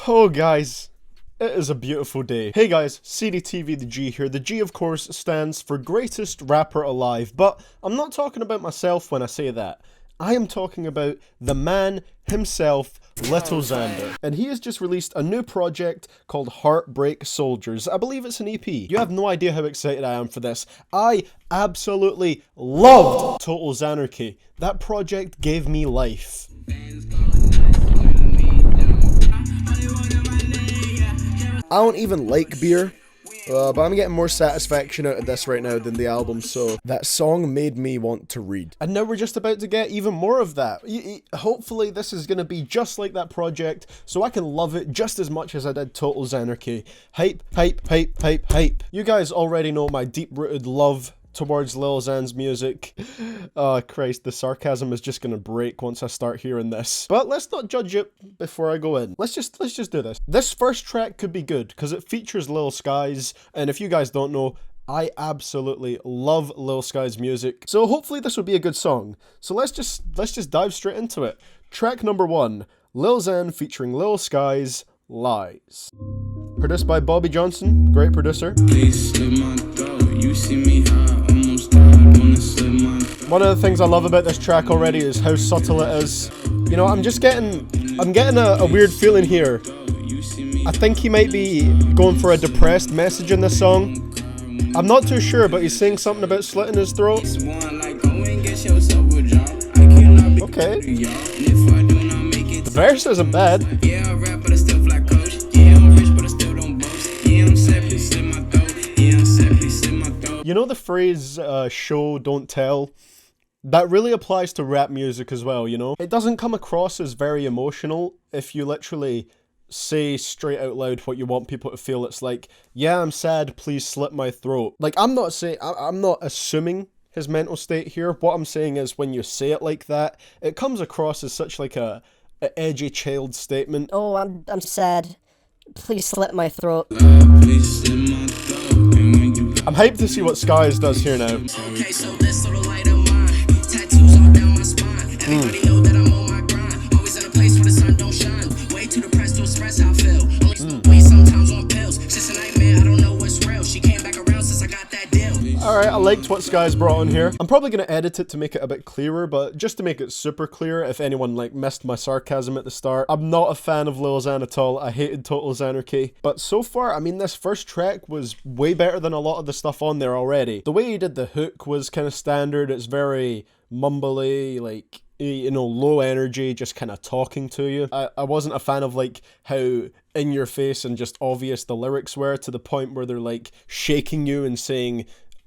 Oh guys, it is a beautiful day. Hey guys, CDTVThaG here. The G of course stands for greatest rapper alive, but I'm not talking about myself when I say that. I am talking about the man himself, Lil Xan. And he has just released a new project called Heartbreak Soldiers. I believe it's an EP. You have no idea how excited I am for this. I absolutely loved Total Xanarchy. That project gave me life. I don't even like beer, but I'm getting more satisfaction out of this right now than the album, so that song made me want to read. And now we're just about to get even more of that. Hopefully this is going to be just like that project, so I can love it just as much as I did Total Xanarchy. Hype, hype, hype, hype, hype. You guys already know my deep-rooted love towards Lil Xan's music. Oh Christ, the sarcasm is just gonna break once I start hearing this. But let's not judge it before I go in. Let's just do this. This first track could be good because it features Lil Skies, and if you guys don't know, I absolutely love Lil Skies music. So hopefully this will be a good song. So let's just dive straight into it. Track number 1, Lil Xan featuring Lil Skies, Lies. Produced by Bobby Johnson, great producer. Please slip my throat. You see me high, almost died, wanna slip my throat. One of the things I love about this track already is how subtle it is. You know, I'm getting a weird feeling here. I think he might be going for a depressed message in this song. I'm not too sure, but he's saying something about slitting his throat. Okay. The verse isn't bad. You know the phrase, show, don't tell? That really applies to rap music as well, you know? It doesn't come across as very emotional if you literally say straight out loud what you want people to feel. It's like, yeah, I'm sad, please slit my throat. Like, I'm not assuming his mental state here. What I'm saying is when you say it like that, it comes across as such like a edgy child statement. Oh, I'm sad. Please slit my throat. I'm hyped to see what Skies does here now. Okay, so this sort of light of mine. Tattoos all down my spine. Everybody know that I'm on my grind. Always in a place where the sun don't shine. Way too depressed to express how I feel. Only way sometimes on pills. Just a nightmare, I don't know what's real. She came back around since I got that deal. Alright, I liked what Skies brought on here. I'm probably going to edit it to make it a bit clearer, but just to make it super clear, if anyone like missed my sarcasm at the start, I'm not a fan of Lil Xan at all. I hated Total Xanarchy. But so far, I mean, this first track was way better than a lot of the stuff on there already. The way he did the hook was kind of standard. It's very mumbly, like, you know, low energy, just kind of talking to you. I wasn't a fan of like how in your face and just obvious the lyrics were, to the point where they're like shaking you and saying,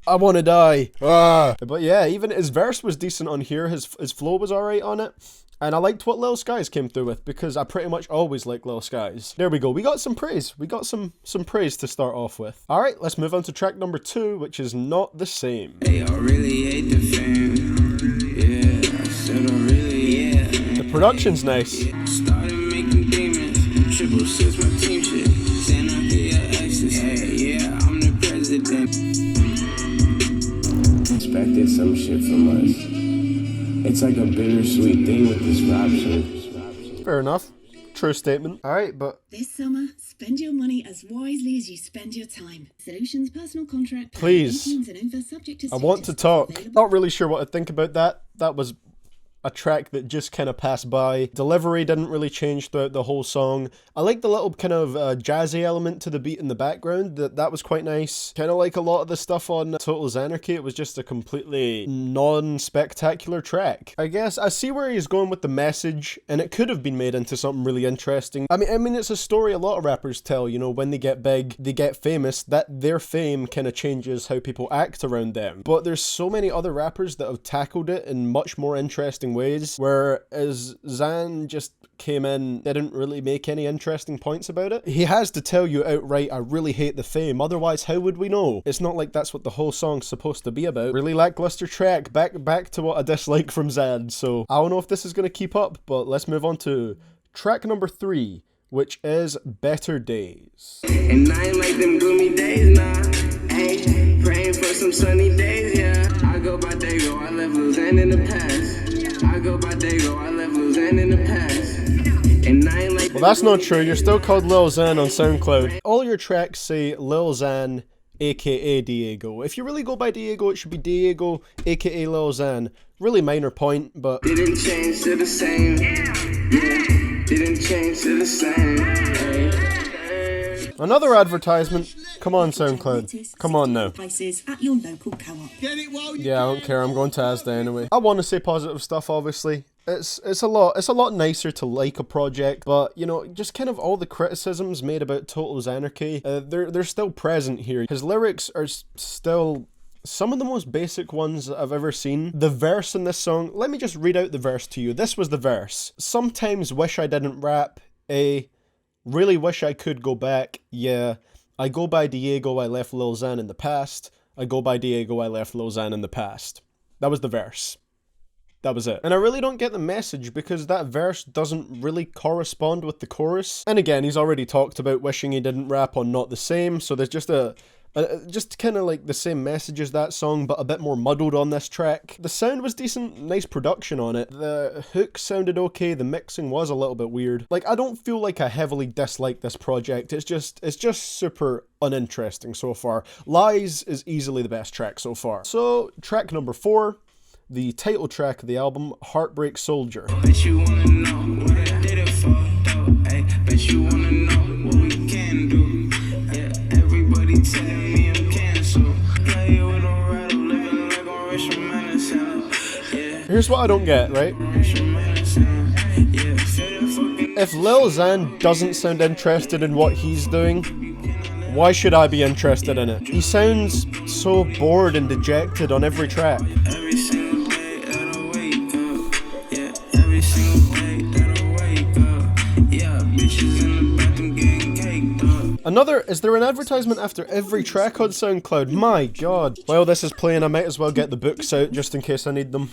I want to die. Ah. But yeah, even his verse was decent on here. His flow was alright on it. And I liked what Lil Skies came through with, because I pretty much always like Lil Skies. There we go. We got some praise. We got some praise to start off with. Alright, let's move on to track number 2, which is Not the Same. Hey, I really hate the fam. Yeah, I said I really, yeah. The production's nice. Started making demons. 666 my team shit. Send up the exes. Hey, yeah, I'm the president. Expected some shit from us. It's like a bittersweet thing with this rap shit. Fair enough. True statement. Alright, but This summer, spend your money as wisely as you spend your time. Solutions personal contract. Please. And info subject to I want to status. talk. Available. Not really sure what to think about that. That was a track that just kind of passed by. Delivery didn't really change throughout the whole song. I like the little kind of jazzy element to the beat in the background. That was quite nice. Kind of like a lot of the stuff on Total Xanarchy, it was just a completely non-spectacular track. I guess I see where he's going with the message, and it could have been made into something really interesting. I mean, it's a story a lot of rappers tell, you know, when they get big, they get famous, that their fame kind of changes how people act around them. But there's so many other rappers that have tackled it in much more interesting ways, whereas Xan just came in, didn't really make any interesting points about it. He has to tell you outright, I really hate the fame, otherwise how would we know? It's not like that's what the whole song's supposed to be about. Really lackluster track, back to what I dislike from Xan, so I don't know if this is going to keep up, but let's move on to track number 3, which is Better Days. And I ain't like them gloomy days, nah. Hey, praying for some sunny days, yeah. I go by Dago, I left Lil Xan in the past. I go by Dago, I left Lil Xan in the past. And I ain't like Well, that's not true. You're still called Lil Xan on SoundCloud. All your tracks say Lil Xan, aka Diego. If you really go by Diego, it should be Diego, aka Lil Xan. Really minor point, but didn't change to the same. Yeah, didn't change to the same. another advertisement. Come on, SoundCloud. Come on now. Prices at your local co-op. Yeah, I don't care. I'm going to Asda anyway. I want to say positive stuff, obviously. It's a lot nicer to like a project, but you know, just kind of all the criticisms made about Total Xanarchy, they're still present here. His lyrics are still some of the most basic ones that I've ever seen. The verse in this song, let me just read out the verse to you. This was the verse. Sometimes wish I didn't rap. Really wish I could go back. Yeah. I go by Diego, I left Lil Xan in the past. I go by Diego, I left Lil Xan in the past. That was the verse. That was it. And I really don't get the message because that verse doesn't really correspond with the chorus. And again, he's already talked about wishing he didn't rap on Not the Same, so there's just just kind of like the same message as that song, but a bit more muddled on this track. The sound was decent, nice production on it. The hook sounded okay, the mixing was a little bit weird. Like, I don't feel like I heavily dislike this project, it's just super uninteresting so far. Lies is easily the best track so far. So, track number 4, the title track of the album, Heartbreak Soldier. Bet you wanna know what I did it for, though. Ay, bet you wanna know what we can do. Yeah, everybody telling me I'm canceled. Play with a rattle, living like a rich man. Yeah. Here's what I don't get, right? If Lil Xan doesn't sound interested in what he's doing, why should I be interested in it? He sounds so bored and dejected on every track. Every single day that I wake up, yeah, every single day that I wake up, yeah, bitches in the bathroom getting caked up. Is there an advertisement after every track on SoundCloud? My god. While this is playing, I might as well get the books out just in case I need them.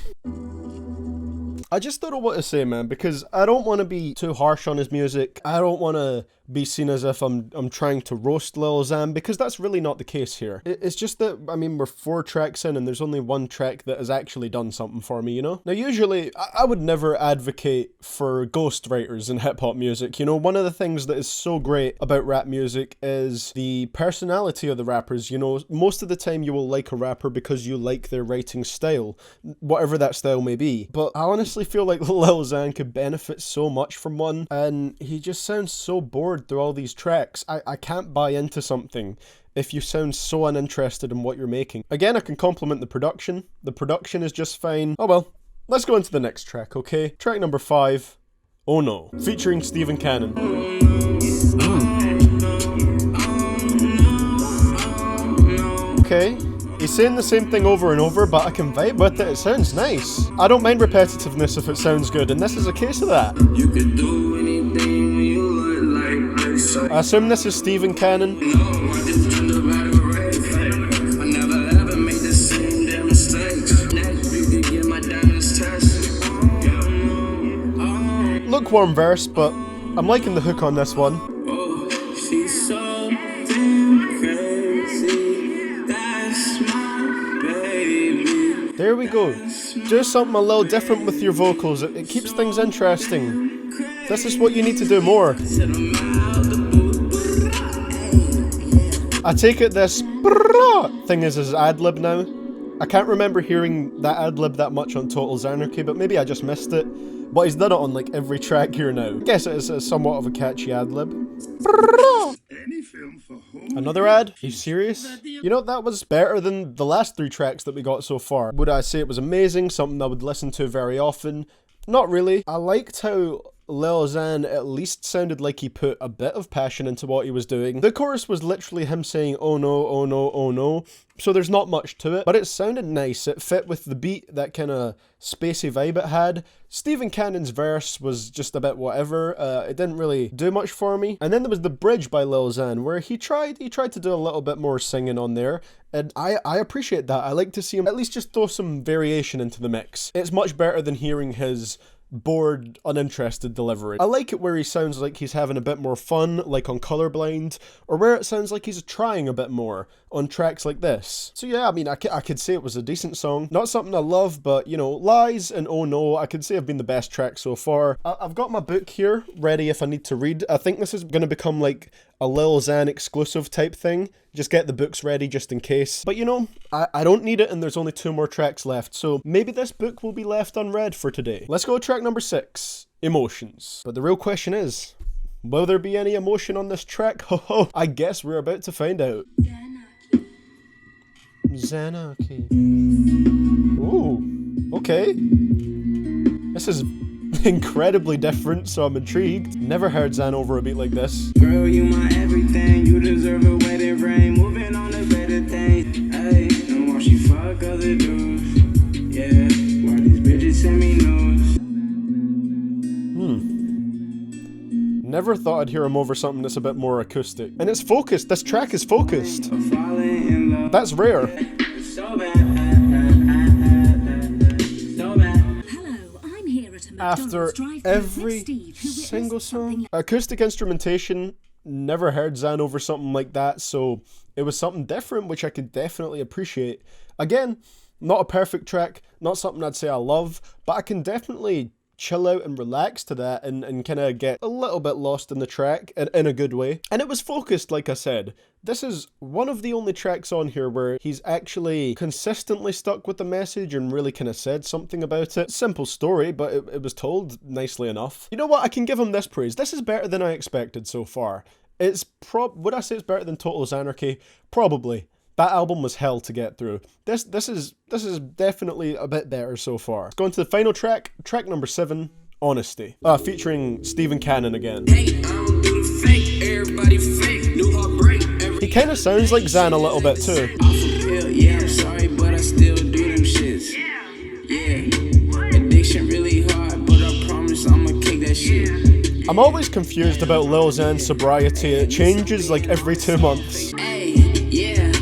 I just don't know what to say, man, because I don't want to be too harsh on his music. I don't want to be seen as if I'm trying to roast Lil Xan, because that's really not the case here. It's just that, I mean, we're 4 tracks in and there's only one track that has actually done something for me, you know? Now, usually, I would never advocate for ghostwriters in hip-hop music, you know? One of the things that is so great about rap music is the personality of the rappers, you know? Most of the time you will like a rapper because you like their writing style, whatever that style may be. But I honestly feel like Lil Xan could benefit so much from one, and he just sounds so bored through all these tracks. I can't buy into something if you sound so uninterested in what you're making. Again, I can compliment the production. The production is just fine. Oh well, let's go into the next track, okay? Track number 5, Oh No, featuring Steven Cannon. Okay. He's saying the same thing over and over, but I can vibe with it. It sounds nice. I don't mind repetitiveness if it sounds good, and this is a case of that. You could do anything when you look like this. I assume this is Steven Cannon. No, I just turned about a rave. I never ever made the same damn mistakes. Next, you could get my diamonds tested. Lukewarm verse, but I'm liking the hook on this one. Oh, she's so damn crazy. That's my baby. There we go. Do something a little different with your vocals. It keeps things interesting. This is what you need to do more. I take it this thing is his ad-lib now. I can't remember hearing that ad-lib that much on Total Xanarchy, but maybe I just missed it. But he's done it on like every track here now. I guess it is somewhat of a catchy ad-lib. Another ad? Are you serious? You know, that was better than the last 3 tracks that we got so far. Would I say it was amazing? Something I would listen to very often? Not really. I liked how Lil Xan at least sounded like he put a bit of passion into what he was doing. The chorus was literally him saying, oh no, oh no, oh no. So there's not much to it, but it sounded nice. It fit with the beat, that kind of spacey vibe it had. Steven Cannon's verse was just a bit whatever. It didn't really do much for me. And then there was the bridge by Lil Xan, where he tried to do a little bit more singing on there. And I appreciate that. I like to see him at least just throw some variation into the mix. It's much better than hearing his bored, uninterested delivery. I like it where he sounds like he's having a bit more fun, like on Colorblind, or where it sounds like he's trying a bit more on tracks like this. So yeah, I mean, I could say it was a decent song. Not something I love, but you know, Lies and Oh No, I could say have been the best track so far. I've got my book here, ready if I need to read. I think this is going to become like a Lil Xan exclusive type thing. Just get the books ready just in case. But you know, I don't need it, and there's only 2 more tracks left, so maybe this book will be left unread for today. Let's go to track number 6, Emotions. But the real question is, will there be any emotion on this track? Ho ho, I guess we're about to find out. Xanarchy. Ooh, okay. This is incredibly different, so I'm intrigued. Never heard Xan over a beat like this. Girl, you my everything. You deserve a wedding ring. Moving on to better things. Hey, don't watch you fuck other dudes. Yeah, why these bitches send me news? Never thought I'd hear him over something that's a bit more acoustic. And it's focused. This track is focused. Falling in love. That's rare. So bad. So bad. Hello, I'm here at a After McDonald's drive-thru with every Steve, who witnessed single something song. Acoustic instrumentation, never heard Xan over something like that, so it was something different, which I could definitely appreciate. Again, not a perfect track, not something I'd say I love, but I can definitely chill out and relax to that and kind of get a little bit lost in the track in a good way. And it was focused, like I said. This is one of the only tracks on here where he's actually consistently stuck with the message and really kind of said something about it. Simple story, but it was told nicely enough. You know what? I can give him this praise. This is better than I expected so far. It's would I say it's better than Total Xanarchy? Probably. That album was hell to get through. This is definitely a bit better so far. Let's go on to the final track, track number 7, Honesty. Featuring Stephen Cannon again. Hey, I don't do the fake. Everybody fake. New heartbreak. He kind of sounds like Xan a little bit too. Off a pill, yeah, I'm sorry, but I still do them shits. Yeah. Addiction really hard, but I promise I'ma kick that shit. I'm always confused about Lil Xan's sobriety. It changes like every 2 months. Hey, yeah.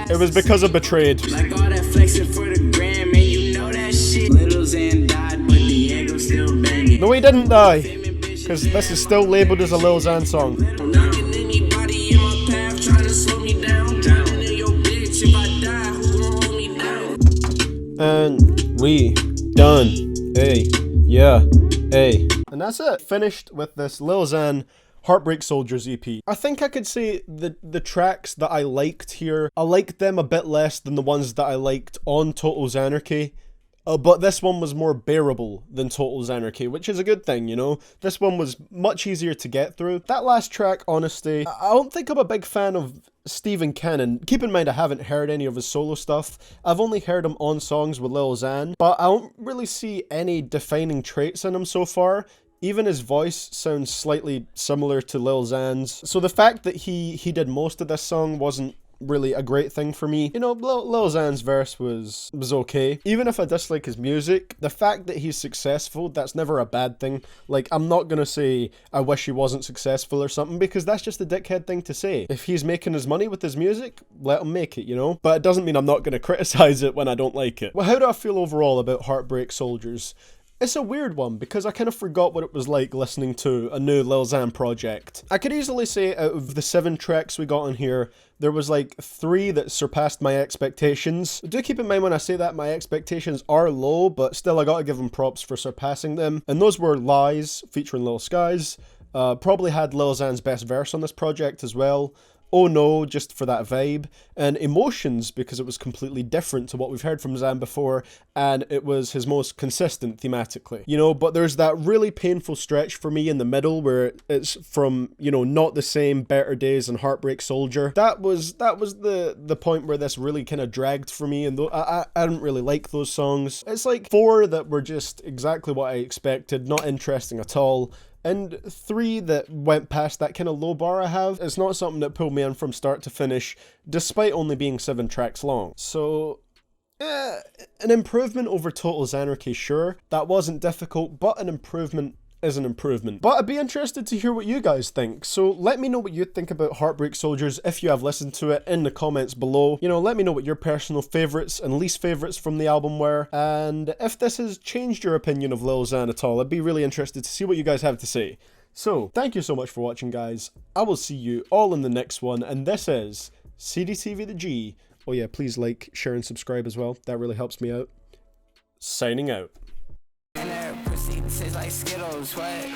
It was because of Betrayed. Like all that flexing for the gram, and you know that shit. Lil Xan died, but Diego still banging. No, he didn't die, because this is still labeled as a Lil Xan song. Knocking anybody in my path, trying to slow me down. Drowning in your bitch, if I die, who gon' hold me down? And we done. Hey, yeah, hey. And that's it. Finished with this Lil Xan Heartbreak Soldiers EP. I think I could say the tracks that I liked here, I liked them a bit less than the ones that I liked on Total Xanarchy. But this one was more bearable than Total Xanarchy, which is a good thing, you know? This one was much easier to get through. That last track, Honesty, I don't think I'm a big fan of Stephen Cannon. Keep in mind I haven't heard any of his solo stuff. I've only heard him on songs with Lil Xan, but I don't really see any defining traits in him so far. Even his voice sounds slightly similar to Lil Xan's. So the fact that he did most of this song wasn't really a great thing for me. You know, Lil Xan's verse was okay. Even if I dislike his music, the fact that he's successful, that's never a bad thing. Like, I'm not gonna say I wish he wasn't successful or something, because that's just a dickhead thing to say. If he's making his money with his music, let him make it, you know? But it doesn't mean I'm not gonna criticize it when I don't like it. Well, how do I feel overall about Heartbreak Soldiers? It's a weird one, because I kind of forgot what it was like listening to a new Lil Xan project. I could easily say out of the 7 tracks we got on here, there was like 3 that surpassed my expectations. Do keep in mind when I say that my expectations are low, but still I gotta give them props for surpassing them. And those were Lies, featuring Lil Skies. Probably had Lil Xan's best verse on this project as well. Oh No, just for that vibe, and Emotions, because it was completely different to what we've heard from Xan before, and it was his most consistent thematically. You know, but there's that really painful stretch for me in the middle where it's from, you know, Not the Same, Better Days, and Heartbreak Soldier. That was the point where this really kind of dragged for me, and I didn't really like those songs. It's like 4 that were just exactly what I expected, not interesting at all. And 3 that went past that kind of low bar I have. It's not something that pulled me in from start to finish, despite only being 7 tracks long. So, an improvement over Total Xanarchy, sure. That wasn't difficult, but an improvement is an improvement. But I'd be interested to hear what you guys think, so let me know what you think about Heartbreak Soldiers if you have listened to it in the comments below. You know, let me know what your personal favourites and least favourites from the album were, and if this has changed your opinion of Lil Xan at all. I'd be really interested to see what you guys have to say. So, thank you so much for watching, guys. I will see you all in the next one, and this is CDTVThaG. Oh yeah, please like, share, and subscribe as well. That really helps me out. Signing out. And their pussy tastes like Skittles, what?